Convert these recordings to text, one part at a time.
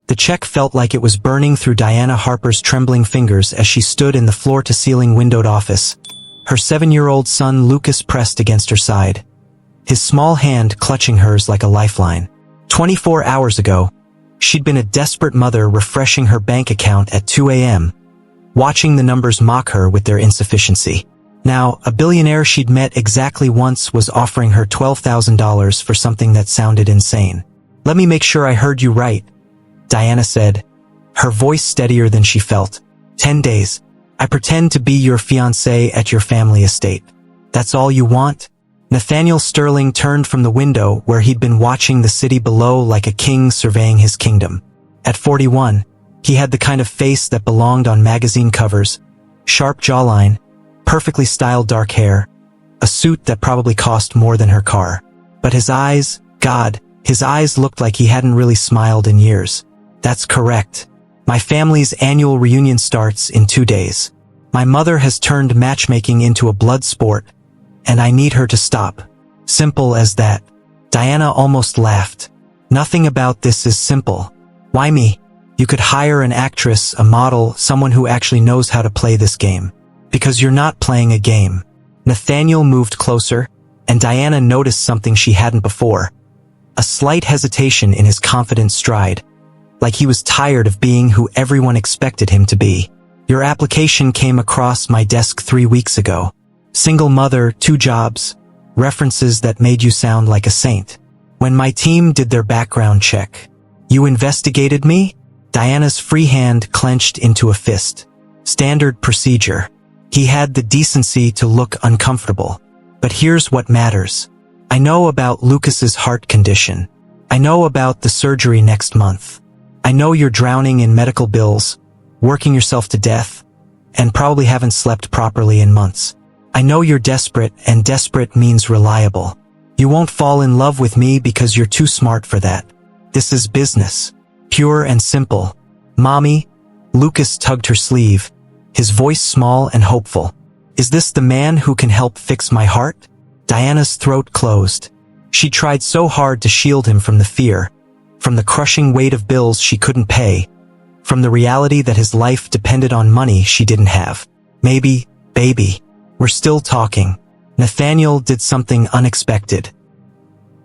The check felt like it was burning through Diana Harper's trembling fingers as she stood in the floor-to-ceiling windowed office, her 7-year-old son Lucas pressed against her side, his small hand clutching hers like a lifeline. 24 hours ago, she'd been a desperate mother refreshing her bank account at 2 a.m., watching the numbers mock her with their insufficiency. Now, a billionaire she'd met exactly once was offering her $12,000 for something that sounded insane. "Let me make sure I heard you right," Diana said, her voice steadier than she felt. 10 days. I pretend to be your fiancé at your family estate. That's all you want? Nathaniel Sterling turned from the window where he'd been watching the city below like a king surveying his kingdom. At 41, he had the kind of face that belonged on magazine covers, sharp jawline, perfectly styled dark hair, a suit that probably cost more than her car. But his eyes, God, his eyes looked like he hadn't really smiled in years. "That's correct. My family's annual reunion starts in 2 days. My mother has turned matchmaking into a blood sport, and I need her to stop. Simple as that." Diana almost laughed. "Nothing about this is simple. Why me? You could hire an actress, a model, someone who actually knows how to play this game. Because you're not playing a game." Nathaniel moved closer, and Diana noticed something she hadn't before. A slight hesitation in his confident stride, like he was tired of being who everyone expected him to be. "Your application came across my desk 3 weeks ago. Single mother, 2 jobs, references that made you sound like a saint. When my team did their background check, you investigated me?" Diana's free hand clenched into a fist. Standard procedure. He had the decency to look uncomfortable. "But here's what matters. I know about Lucas's heart condition. I know about the surgery next month. I know you're drowning in medical bills, working yourself to death, and probably haven't slept properly in months. I know you're desperate, and desperate means reliable. You won't fall in love with me because you're too smart for that. This is business. Pure and simple. Mommy," Lucas tugged her sleeve, his voice small and hopeful. "Is this the man who can help fix my heart?" Diana's throat closed. She tried so hard to shield him from the fear, from the crushing weight of bills she couldn't pay, from the reality that his life depended on money she didn't have. "Maybe, baby. We're still talking." Nathaniel did something unexpected.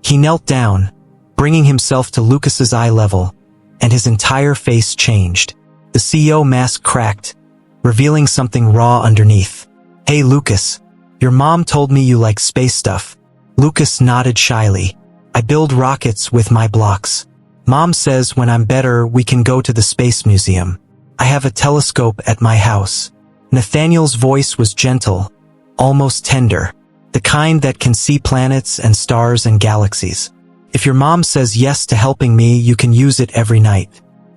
He knelt down, bringing himself to Lucas's eye level, and his entire face changed. The CEO mask cracked, revealing something raw underneath. "Hey Lucas, your mom told me you like space stuff." Lucas nodded shyly. "I build rockets with my blocks. Mom says when I'm better we can go to the space museum. I have a telescope at my house." Nathaniel's voice was gentle, almost tender, the kind that can see planets and stars and galaxies. "If your mom says yes to helping me, you can use it every night.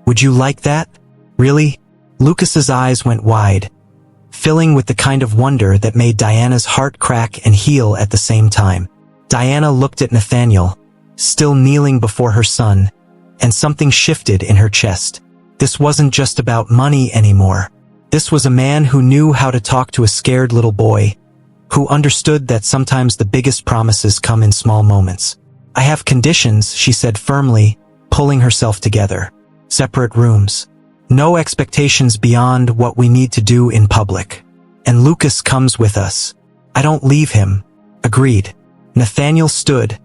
Would you like that?" "Really?" Lucas's eyes went wide, filling with the kind of wonder that made Diana's heart crack and heal at the same time. Diana looked at Nathaniel, still kneeling before her son, and something shifted in her chest. This wasn't just about money anymore. This was a man who knew how to talk to a scared little boy, who understood that sometimes the biggest promises come in small moments. "I have conditions," she said firmly, pulling herself together. "Separate rooms. No expectations beyond what we need to do in public. And Lucas comes with us. I don't leave him." "Agreed." Nathaniel stood,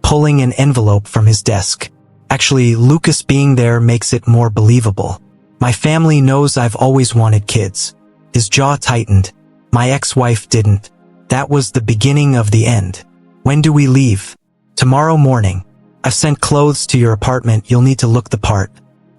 pulling an envelope from his desk. "Actually, Lucas being there makes it more believable. My family knows I've always wanted kids." His jaw tightened. "My ex-wife didn't. That was the beginning of the end. When do we leave?" "Tomorrow morning. I've sent clothes to your apartment. You'll need to look the part."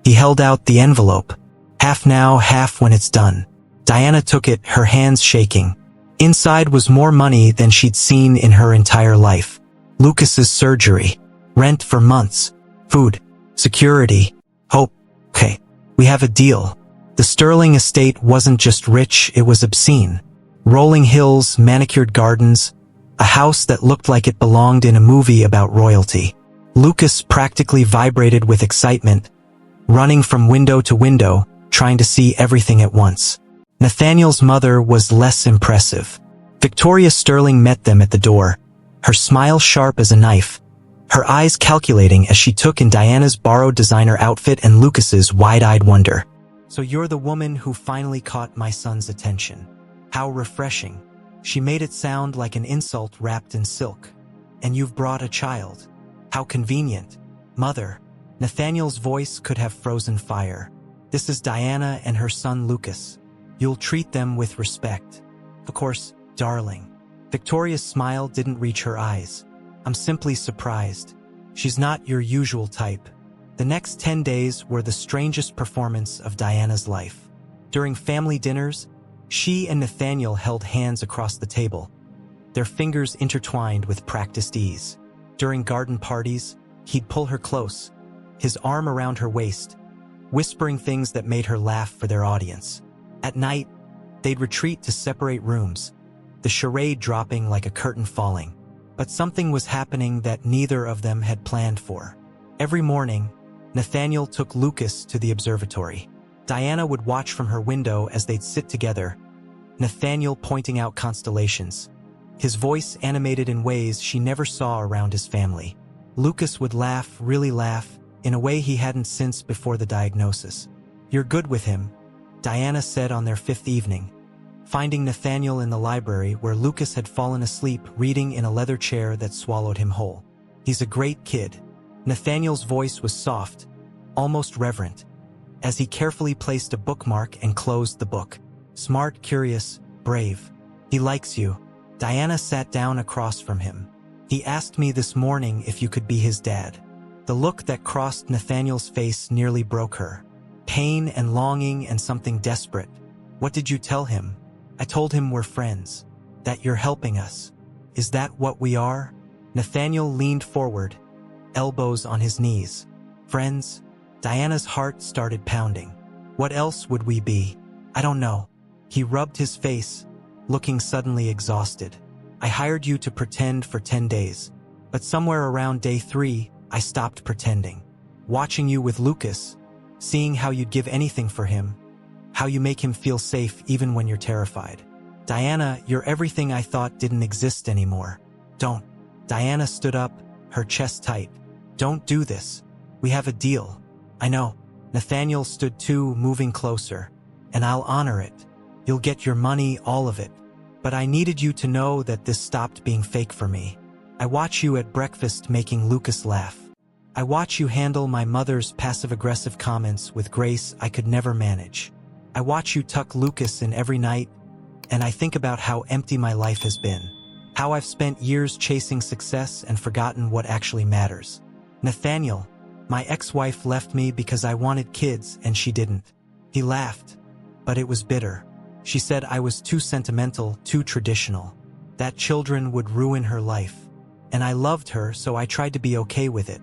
He held out the envelope. "Half now, half when it's done." Diana took it, her hands shaking. Inside was more money than she'd seen in her entire life. Lucas's surgery. Rent for months. Food. Security. Hope. Okay. We have a deal. The Sterling estate wasn't just rich, it was obscene. Rolling hills, manicured gardens, a house that looked like it belonged in a movie about royalty. Lucas practically vibrated with excitement, running from window to window, trying to see everything at once. Nathaniel's mother was less impressive. Victoria Sterling met them at the door, her smile sharp as a knife, her eyes calculating as she took in Diana's borrowed designer outfit and Lucas's wide-eyed wonder. "So you're the woman who finally caught my son's attention. How refreshing." She made it sound like an insult wrapped in silk. "And you've brought a child. How convenient. Mother." Nathaniel's voice could have frozen fire. "This is Diana and her son Lucas. You'll treat them with respect." "Of course, darling." Victoria's smile didn't reach her eyes. "I'm simply surprised. She's not your usual type." The next 10 days were the strangest performance of Diana's life. During family dinners, she and Nathaniel held hands across the table, their fingers intertwined with practiced ease. During garden parties, he'd pull her close, his arm around her waist, whispering things that made her laugh for their audience. At night, they'd retreat to separate rooms, the charade dropping like a curtain falling. But something was happening that neither of them had planned for. Every morning, Nathaniel took Lucas to the observatory. Diana would watch from her window as they'd sit together, Nathaniel pointing out constellations, his voice animated in ways she never saw around his family. Lucas would laugh, really laugh, in a way he hadn't since before the diagnosis. "You're good with him," Diana said on their 5th evening, finding Nathaniel in the library where Lucas had fallen asleep reading in a leather chair that swallowed him whole. "He's a great kid." Nathaniel's voice was soft, almost reverent, as he carefully placed a bookmark and closed the book. "Smart, curious, brave. He likes you." Diana sat down across from him. "He asked me this morning if you could be his dad." The look that crossed Nathaniel's face nearly broke her. Pain and longing and something desperate. "What did you tell him?" "I told him we're friends. That you're helping us." "Is that what we are?" Nathaniel leaned forward, elbows on his knees. "Friends?" Diana's heart started pounding. "What else would we be?" "I don't know." He rubbed his face, looking suddenly exhausted. "I hired you to pretend for 10 days. But somewhere around day 3, I stopped pretending. Watching you with Lucas, seeing how you'd give anything for him, how you make him feel safe even when you're terrified. Diana, you're everything I thought didn't exist anymore." "Don't." Diana stood up, her chest tight. "Don't do this. We have a deal." "I know." Nathaniel stood too, moving closer. "And I'll honor it. You'll get your money, all of it. But I needed you to know that this stopped being fake for me. I watch you at breakfast making Lucas laugh. I watch you handle my mother's passive-aggressive comments with grace I could never manage. I watch you tuck Lucas in every night, and I think about how empty my life has been. How I've spent years chasing success and forgotten what actually matters. Nathaniel, my ex-wife left me because I wanted kids and she didn't." He laughed, but it was bitter. "She said I was too sentimental, too traditional. That children would ruin her life. And I loved her, so I tried to be okay with it.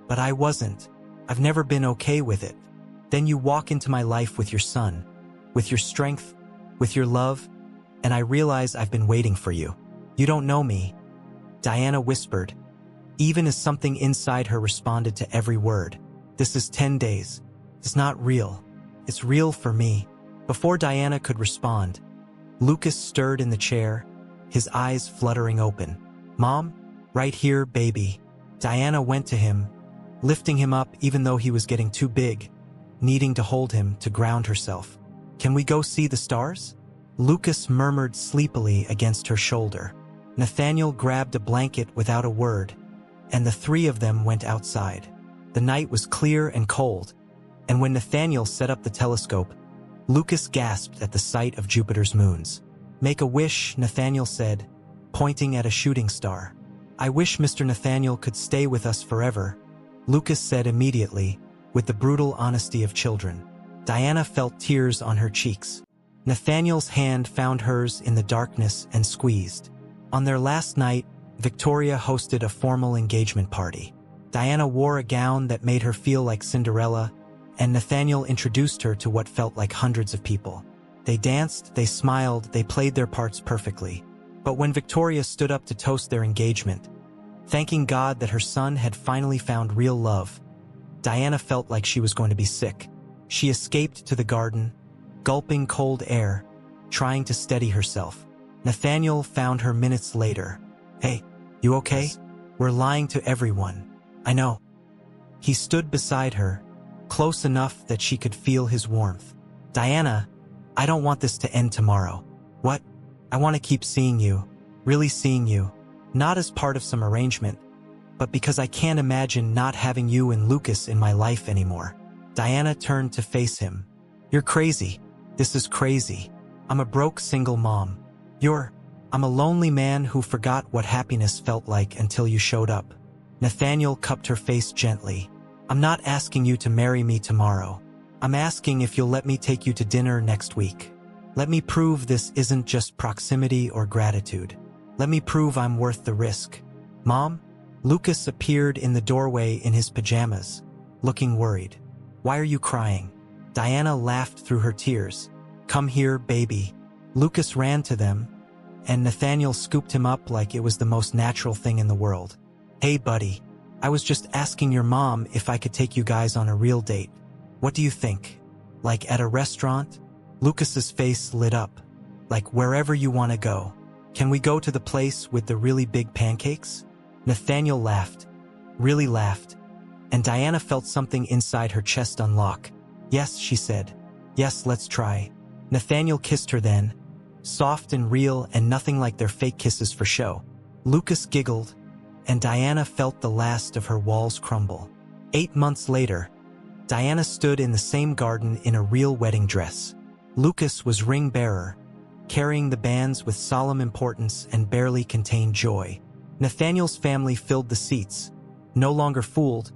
But I wasn't. I've never been okay with it. Then you walk into my life with your son, with your strength, with your love, and I realize I've been waiting for you. You don't know me." Diana whispered, even as something inside her responded to every word. "This is 10 days. It's not real. It's real for me." Before Diana could respond, Lucas stirred in the chair, his eyes fluttering open. "Mom? Right here, baby." Diana went to him, lifting him up even though he was getting too big, needing to hold him to ground herself. "Can we go see the stars?" Lucas murmured sleepily against her shoulder. Nathaniel grabbed a blanket without a word, and the 3 of them went outside. The night was clear and cold, and when Nathaniel set up the telescope, Lucas gasped at the sight of Jupiter's moons. "Make a wish," Nathaniel said, pointing at a shooting star. "I wish Mr. Nathaniel could stay with us forever," Lucas said immediately, with the brutal honesty of children. Diana felt tears on her cheeks. Nathaniel's hand found hers in the darkness and squeezed. On their last night, Victoria hosted a formal engagement party. Diana wore a gown that made her feel like Cinderella, and Nathaniel introduced her to what felt like hundreds of people. They danced, they smiled, they played their parts perfectly. But when Victoria stood up to toast their engagement, thanking God that her son had finally found real love, Diana felt like she was going to be sick. She escaped to the garden, gulping cold air, trying to steady herself. Nathaniel found her minutes later. "Hey, you okay?" "We're lying to everyone." I know. He stood beside her, close enough that she could feel his warmth. Diana, I don't want this to end tomorrow. What? I want to keep seeing you, really seeing you, not as part of some arrangement, but because I can't imagine not having you and Lucas in my life anymore. Diana turned to face him. You're crazy. This is crazy. I'm a broke single mom. I'm a lonely man who forgot what happiness felt like until you showed up. Nathaniel cupped her face gently. I'm not asking you to marry me tomorrow. I'm asking if you'll let me take you to dinner next week. Let me prove this isn't just proximity or gratitude. Let me prove I'm worth the risk. Mom? Lucas appeared in the doorway in his pajamas, looking worried. Why are you crying? Diana laughed through her tears. Come here, baby. Lucas ran to them, and Nathaniel scooped him up like it was the most natural thing in the world. Hey, buddy. I was just asking your mom if I could take you guys on a real date. What do you think? Like at a restaurant? Lucas's face lit up. Like wherever you want to go. Can we go to the place with the really big pancakes? Nathaniel laughed. Really laughed. And Diana felt something inside her chest unlock. Yes, she said. Yes, let's try. Nathaniel kissed her then. Soft and real and nothing like their fake kisses for show. Lucas giggled, and Diana felt the last of her walls crumble. 8 months later, Diana stood in the same garden in a real wedding dress. Lucas was ring bearer, carrying the bands with solemn importance and barely contained joy. Nathaniel's family filled the seats, no longer fooled,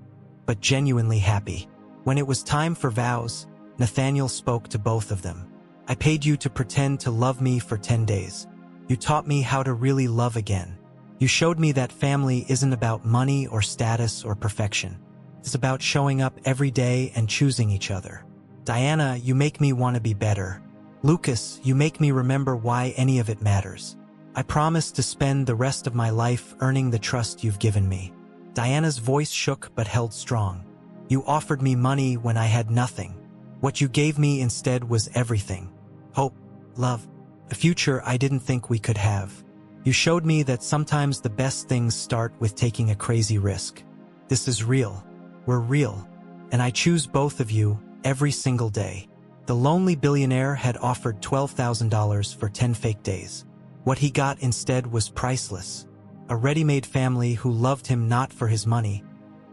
but genuinely happy. When it was time for vows, Nathaniel spoke to both of them. I paid you to pretend to love me for 10 days. You taught me how to really love again. You showed me that family isn't about money or status or perfection. It's about showing up every day and choosing each other. Diana, you make me want to be better. Lucas, you make me remember why any of it matters. I promise to spend the rest of my life earning the trust you've given me. Diana's voice shook but held strong. You offered me money when I had nothing. What you gave me instead was everything. Hope, love, a future I didn't think we could have. You showed me that sometimes the best things start with taking a crazy risk. This is real. We're real. And I choose both of you every single day. The lonely billionaire had offered $12,000 for 10 fake days. What he got instead was priceless. A ready-made family who loved him not for his money,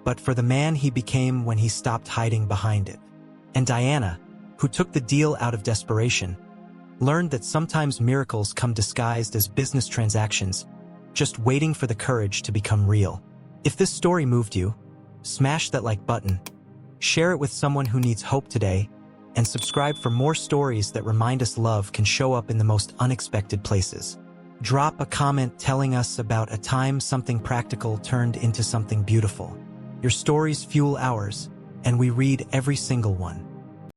but for the man he became when he stopped hiding behind it. And Diana, who took the deal out of desperation, learned that sometimes miracles come disguised as business transactions, just waiting for the courage to become real. If this story moved you, smash that like button, share it with someone who needs hope today, and subscribe for more stories that remind us love can show up in the most unexpected places. Drop a comment telling us about a time something practical turned into something beautiful. Your stories fuel ours, and we read every single one.